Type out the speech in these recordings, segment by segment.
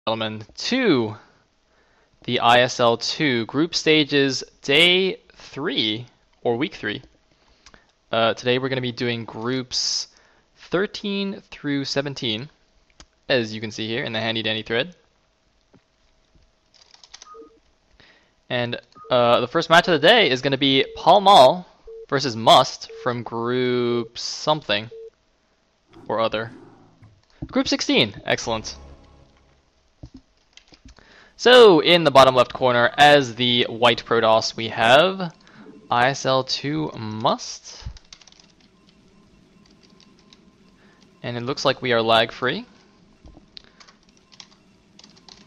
Gentlemen, to the ISL 2 group stages day 3 or week 3. Today we're going to be doing groups 13 through 17, as you can see here in the handy dandy thread. And the first match of the day is going to be Pall Mall versus Must from group something or other. Group 16, excellent. So, in the bottom left corner, as the white Protoss, we have ISL2 Must. And it looks like we are lag-free.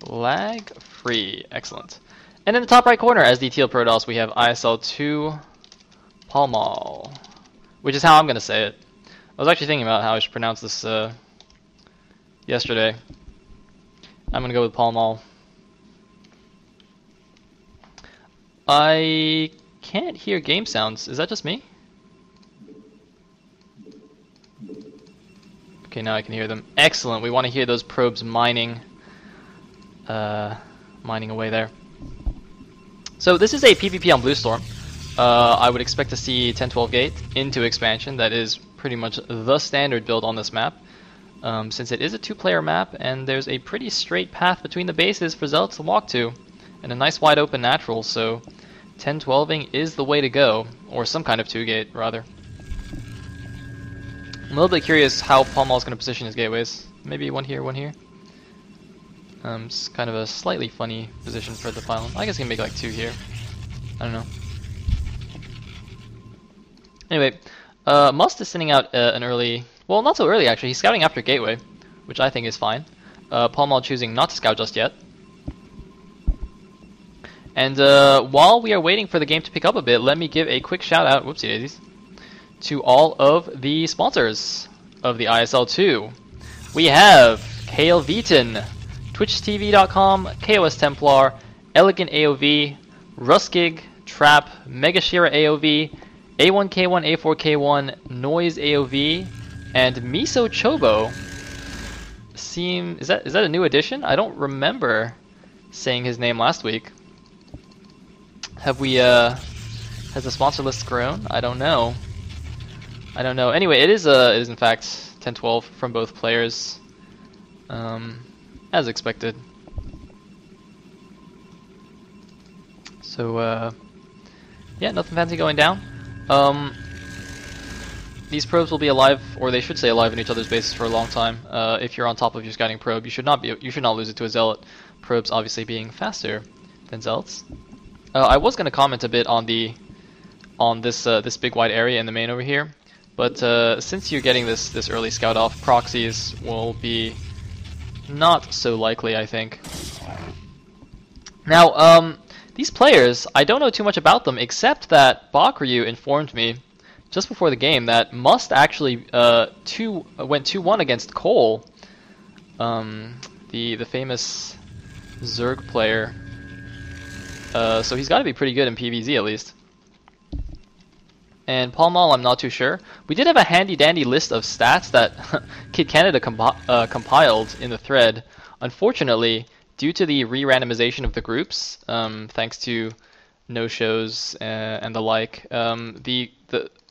Lag-free, excellent. And in the top right corner, as the teal Protoss, we have ISL2 Pall Mall, which is how I'm going to say it. I was actually thinking about how I should pronounce this yesterday. I'm going to go with Pall Mall. I can't hear game sounds. Is that just me? Okay, now I can hear them. Excellent. We want to hear those probes mining away there. So this is a PvP on Bluestorm. I would expect to see 10-12 gate into expansion. That is pretty much the standard build on this map. Since it is a two-player map and there's a pretty straight path between the bases for Zealots to walk to, and a nice wide open natural, so 10-12ing is the way to go, or some kind of 2-gate rather. I'm a little bit curious how Pall Mall is going to position his gateways. Maybe one here, one here. It's kind of a slightly funny position for the pylon. I guess he can make like 2 here. I don't know. Anyway, Must is sending out an early, well, not so early actually. He's scouting after gateway, which I think is fine. Pall Mall choosing not to scout just yet. And while we are waiting for the game to pick up a bit, let me give a quick shout out, whoopsie daisies, to all of the sponsors of the ISL2. We have Kale Veton, TwitchTV.com, KOS Templar, Elegant AOV, Ruskig, Trap, Megashira AOV, A1K1, A4K1, Noise AOV, and Miso Chobo. Is that a new addition? I don't remember saying his name last week. Have we, has the sponsor list grown? I don't know. Anyway, it is in fact 10-12 from both players, as expected. So, yeah, nothing fancy going down. These probes will be alive, or they should stay alive in each other's bases for a long time. If you're on top of your scouting probe, you should not lose it to a Zealot. Probes obviously being faster than Zealots. I was going to comment a bit on this big wide area in the main over here, but since you're getting this early scout off, proxies will be not so likely, I think. Now, these players, I don't know too much about them, except that Bakryu informed me just before the game that Must actually went 2-1 against Cole, the famous Zerg player. So he's got to be pretty good in PvZ at least. And Pall Mall, I'm not too sure. We did have a handy-dandy list of stats that Kid Canada compiled in the thread. Unfortunately, due to the re-randomization of the groups, thanks to no-shows and the like, the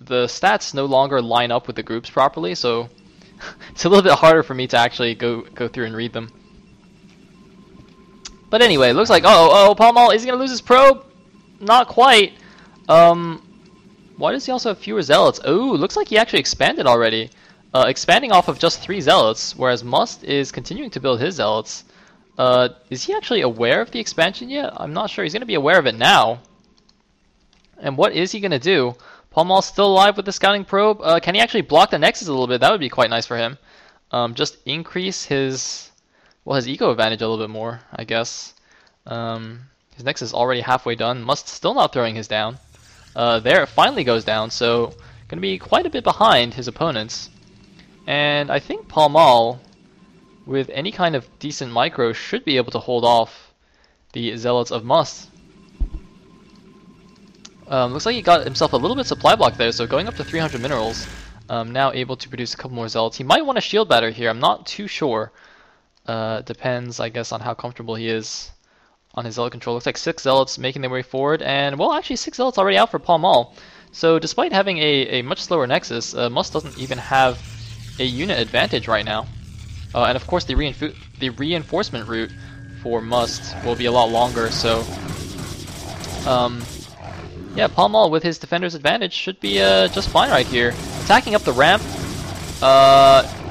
stats no longer line up with the groups properly, so it's a little bit harder for me to actually go through and read them. But anyway, it looks like, Pall Mall, is he going to lose his probe? Not quite. Why does he also have fewer Zealots? Oh, looks like he actually expanded already. Expanding off of just 3 Zealots, whereas Must is continuing to build his Zealots. Is he actually aware of the expansion yet? I'm not sure. He's going to be aware of it now. And what is he going to do? Pall Mall's still alive with the scouting probe. Can he actually block the Nexus a little bit? That would be quite nice for him. Just increase his eco advantage a little bit more, I guess. His Nexus is already halfway done. Must still not throwing his down. There, it finally goes down, so going to be quite a bit behind his opponents. And I think Pall Mall, with any kind of decent micro, should be able to hold off the Zealots of Must. Looks like he got himself a little bit supply block there, so going up to 300 minerals. Now able to produce a couple more Zealots. He might want a shield batter here, I'm not too sure. Depends, I guess, on how comfortable he is on his Zealot control. Looks like 6 Zealots making their way forward, and well, actually 6 Zealots already out for Pall Mall. So despite having a much slower Nexus, Must doesn't even have a unit advantage right now. And of course the reinforcement route for Must will be a lot longer, so yeah, Pall Mall with his defender's advantage should be just fine right here. Attacking up the ramp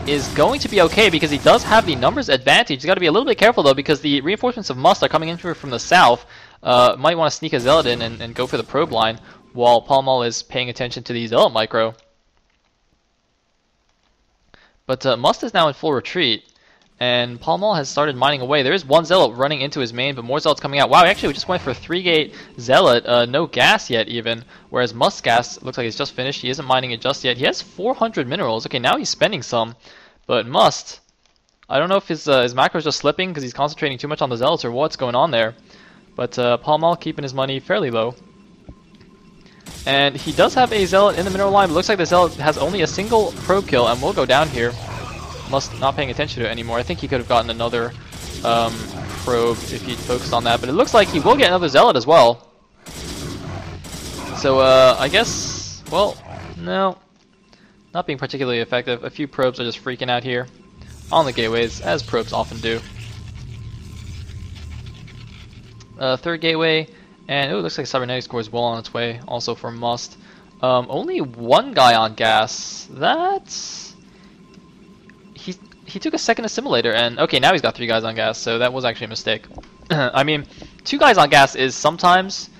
is going to be okay because he does have the numbers advantage. He's got to be a little bit careful though because the reinforcements of Must are coming in from the south. Might want to sneak a Zealot in and go for the probe line while Pall Mall is paying attention to the Zealot micro. But Must is now in full retreat, and Pall Mall has started mining away. There is 1 Zealot running into his main, but more Zealots coming out. Wow, actually we just went for a 3-gate Zealot, no gas yet even, whereas Must's gas looks like it's just finished. He isn't mining it just yet. He has 400 minerals. Okay, now he's spending some, but Must, I don't know if his macro is just slipping because he's concentrating too much on the Zealots or what's going on there. But Pall Mall keeping his money fairly low. And he does have a Zealot in the mineral line, but looks like the Zealot has only a single probe kill and will go down here. Must not paying attention to it anymore. I think he could have gotten another probe if he'd focused on that, but it looks like he will get another Zealot as well. So I guess, well, no, not being particularly effective. A few probes are just freaking out here on the gateways, as probes often do. Third gateway, and it looks like Cybernetics Core is well on its way, also for Must. Only 1 guy on gas. That's... He took a second assimilator, and okay, now he's got 3 guys on gas, so that was actually a mistake. I mean, 2 guys on gas is sometimes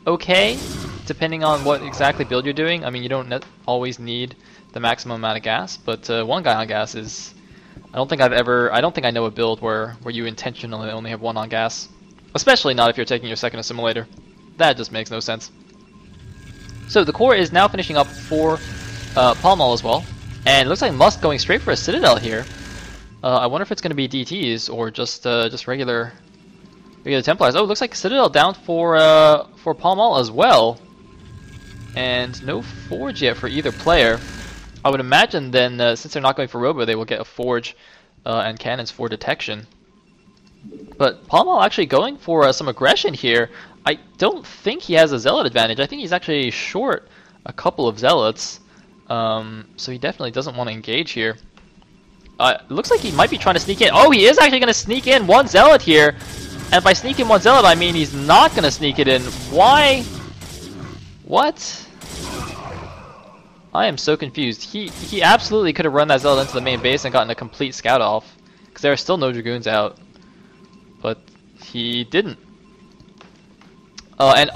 okay, depending on what exactly build you're doing. I mean, you don't always need the maximum amount of gas, but 1 guy on gas is... I don't think I know a build where you intentionally only have 1 on gas. Especially not if you're taking your second assimilator. That just makes no sense. So the core is now finishing up for Pall Mall as well. And it looks like Must going straight for a Citadel here. I wonder if it's going to be DTs or just regular Templars. Oh, it looks like Citadel down for Pall Mall as well. And no Forge yet for either player. I would imagine then, since they're not going for Robo, they will get a Forge and cannons for detection. But Pall Mall actually going for some aggression here. I don't think he has a Zealot advantage. I think he's actually short a couple of Zealots. So he definitely doesn't want to engage here. It looks like he might be trying to sneak in. Oh, he is actually going to sneak in 1 Zealot here. And by sneak in 1 Zealot, I mean he's not going to sneak it in. Why? What? I am so confused. He absolutely could have run that Zealot into the main base and gotten a complete scout off. Because there are still no Dragoons out. But he didn't. And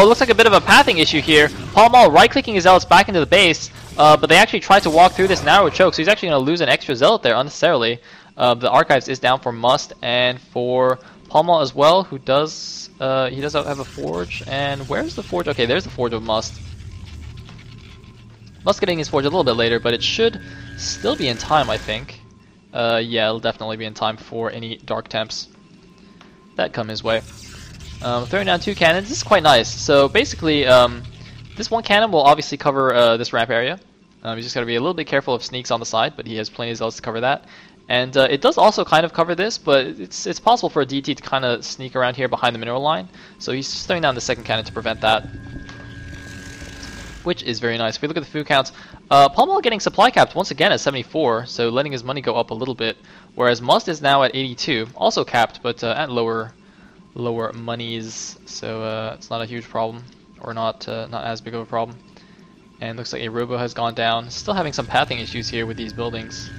looks like a bit of a pathing issue here. Pall Mall right-clicking his Zealots back into the base, but they actually tried to walk through this narrow choke, so he's actually going to lose an extra Zealot there unnecessarily. The Archives is down for Must and for Pall Mall as well, who does he does have a Forge. And where's the Forge? Okay, there's the Forge of Must. Must getting his Forge a little bit later, but it should still be in time, I think. Yeah, it'll definitely be in time for any Dark Temps that come his way. Throwing down 2 cannons. This is quite nice. So basically, this 1 cannon will obviously cover this ramp area. He's just got to be a little bit careful of sneaks on the side, but he has plenty of Zealots to cover that. And it does also kind of cover this, but it's possible for a DT to kind of sneak around here behind the mineral line. So he's just throwing down the 2nd cannon to prevent that, which is very nice. If we look at the food counts, Pall Mall getting supply capped once again at 74, so letting his money go up a little bit, whereas Must is now at 82, also capped, but at lower monies, so it's not a huge problem, or not as big of a problem. And looks like a Robo has gone down. Still having some pathing issues here with these buildings.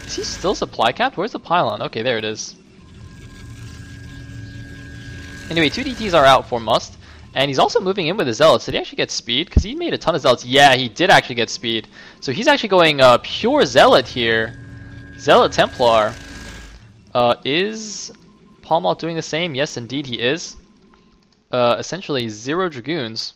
Is he still supply capped? Where's the pylon? Okay, there it is. Anyway, 2 DTs are out for Must, and he's also moving in with his Zealots. Did he actually get speed? Because he made a ton of Zealots. Yeah, he did actually get speed. So he's actually going pure Zealot here. Zealot Templar. Is Pall Mall doing the same? Yes, indeed he is. Essentially 0 Dragoons,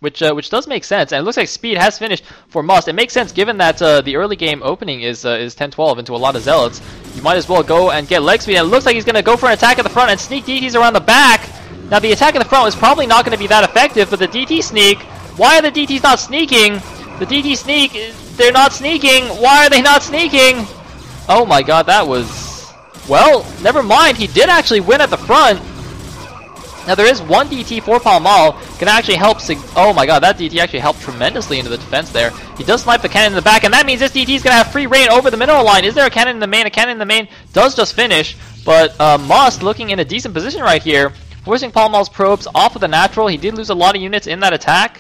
which does make sense. And it looks like speed has finished for Must. It makes sense given that the early game opening is 10-12 into a lot of Zealots. You might as well go and get leg speed. And it looks like he's going to go for an attack at the front and sneak DTs around the back. Now the attack at the front is probably not going to be that effective, but the DT sneak, why are the DTs not sneaking? The DT sneak, they're not sneaking. Why are they not sneaking? Oh my god, that was Well, never mind. He did actually win at the front. Now there is one DT for Pall Mall, can actually help. Oh my god, that DT actually helped tremendously into the defense there. He does snipe the cannon in the back, and that means this DT is going to have free reign over the mineral line. Is there a cannon in the main? A cannon in the main does just finish, but Must looking in a decent position right here, forcing Pall Mall's probes off of the natural. He did lose a lot of units in that attack.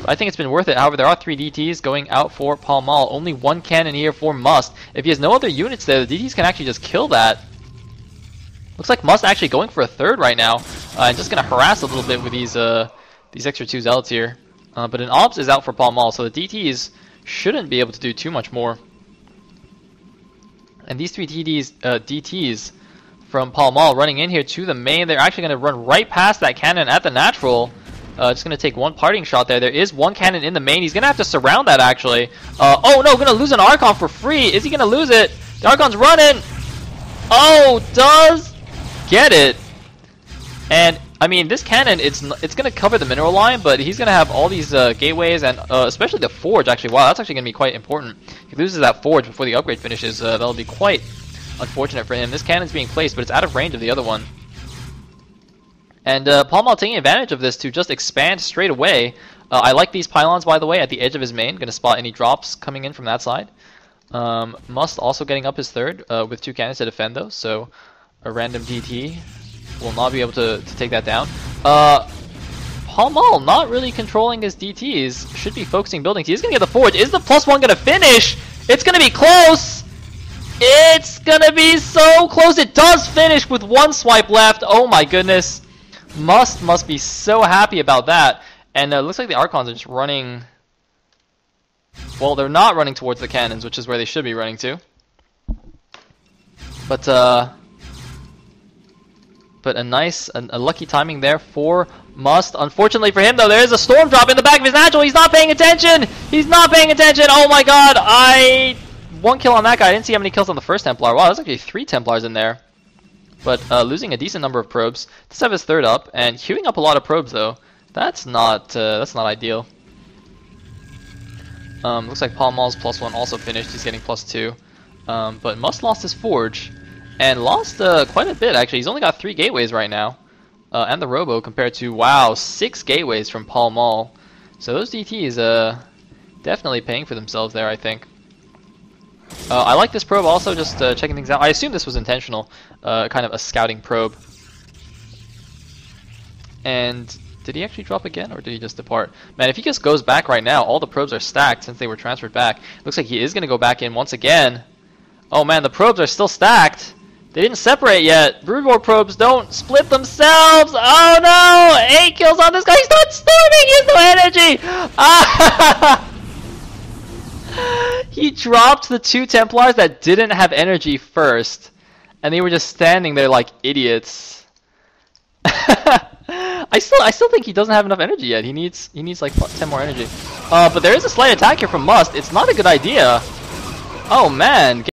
I think it's been worth it. However, there are 3 DTs going out for Pall Mall. Only 1 cannon here for Must. If he has no other units there, the DTs can actually just kill that. Looks like Must actually going for a third right now, and just going to harass a little bit with these extra 2 zealots here. But an Obs is out for Pall Mall, so the DTs shouldn't be able to do too much more. And these 3 DTs from Pall Mall running in here to the main, they're actually going to run right past that cannon at the natural. Just going to take 1 parting shot there. There is 1 cannon in the main. He's going to have to surround that actually. Oh no, going to lose an Archon for free. Is he going to lose it? The Archon's running. Oh, does get it. And I mean, this cannon, it's going to cover the mineral line, but he's going to have all these gateways and especially the forge. Actually, wow, that's actually going to be quite important. If he loses that forge before the upgrade finishes, that'll be quite unfortunate for him. This cannon's being placed, but it's out of range of the other one. And Pall Mall taking advantage of this to just expand straight away. I like these pylons, by the way, at the edge of his main. Going to spot any drops coming in from that side. Must also getting up his third with 2 cannons to defend those, so a random DT will not be able to take that down. Pall Mall not really controlling his DTs. Should be focusing buildings. He's going to get the forge. Is the +1 going to finish? It's going to be close. It's going to be so close. It does finish with 1 swipe left. Oh my goodness. Must be so happy about that. And it looks like the Archons are just running. Well, they're not running towards the cannons, which is where they should be running to. But a nice, a lucky timing there for Must. Unfortunately for him, though, there is a storm drop in the back of his natural. He's not paying attention. He's not paying attention. Oh my god, 1 kill on that guy. I didn't see how many kills on the first Templar. Wow, there's actually 3 Templars in there. But losing a decent number of probes. Does have his third up, and queuing up a lot of probes though. That's not ideal. Looks like Pall Mall's +1 also finished. He's getting +2. But Must lost his forge, and lost quite a bit actually. He's only got 3 gateways right now, and the Robo compared to, wow, 6 gateways from Pall Mall. So those DTs definitely paying for themselves there, I think. I like this probe also, just checking things out. I assume this was intentional, kind of a scouting probe. And did he actually drop again, or did he just depart? Man, if he just goes back right now, all the probes are stacked since they were transferred back. Looks like he is going to go back in once again. Oh man, the probes are still stacked. They didn't separate yet. Broodlord probes don't split themselves. Oh no! 8 kills on this guy. He's not storming. He has no energy. Ah! He dropped the 2 Templars that didn't have energy first, and they were just standing there like idiots. I still think he doesn't have enough energy yet. He needs like 10 more energy. But there is a slight attack here from Must. It's not a good idea. Oh man.